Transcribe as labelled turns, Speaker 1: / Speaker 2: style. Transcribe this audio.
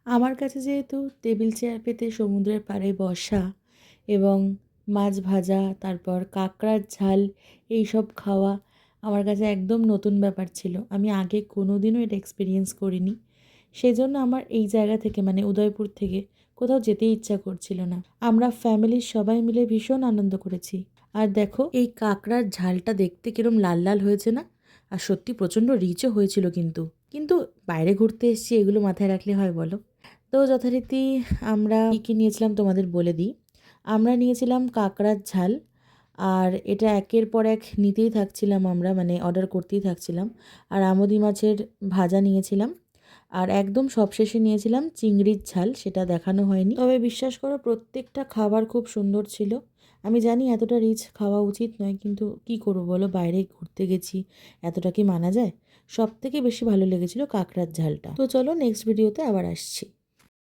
Speaker 1: আমার কাছে যেহেতু টেবিল চেয়ার পেতে সমুদ্রের পাড়ে বসা এবং মাছ ভাজা, তারপর কাঁকড়ার ঝাল এইসব খাওয়া আমার কাছে একদম নতুন ব্যাপার ছিল। আমি আগে কোনোদিনও এটা এক্সপেরিয়েন্স করিনি। সেজন্য আমার এই জায়গা থেকে মানে উদয়পুর থেকে কোথাও যেতে ইচ্ছা করছিল না। আমরা ফ্যামিলির সবাই মিলে ভীষণ আনন্দ করেছি। আর দেখো এই কাঁকড়ার ঝালটা দেখতে কিরম লাল লাল হয়েছে না? আর সত্যি প্রচণ্ড রিচও হয়েছিল কিন্তু বাইরে ঘুরতে এসেছি, এগুলো মাথায় রাখলে হয় বলো? তো যথারীতি আমরা কী কী নিয়েছিলাম তোমাদের বলে দিই। আমরা নিয়েছিলাম কাঁকড়ার ঝাল, আর এটা একের পর এক নিতেই থাকছিলাম আমরা, মানে অর্ডার করতেই থাকছিলাম। আর আমোদি মাছের ভাজা নিয়েছিলাম, আর একদম সবশেষে নিয়েছিলাম চিংড়ির ঝাল, সেটা দেখানো হয়নি। তবে বিশ্বাস করো প্রত্যেকটা খাবার খুব সুন্দর ছিল। আমি জানি এতটা রিচ খাওয়া উচিত নয়, কিন্তু কি করবো বলো, বাইরে ঘুরতে গেছি, এতটা কি মানা যায়? সবথেকে বেশি ভালো লেগেছিল কাঁকড়ার ঝালটা। তো চলো নেক্সট ভিডিওতে আবার আসছি।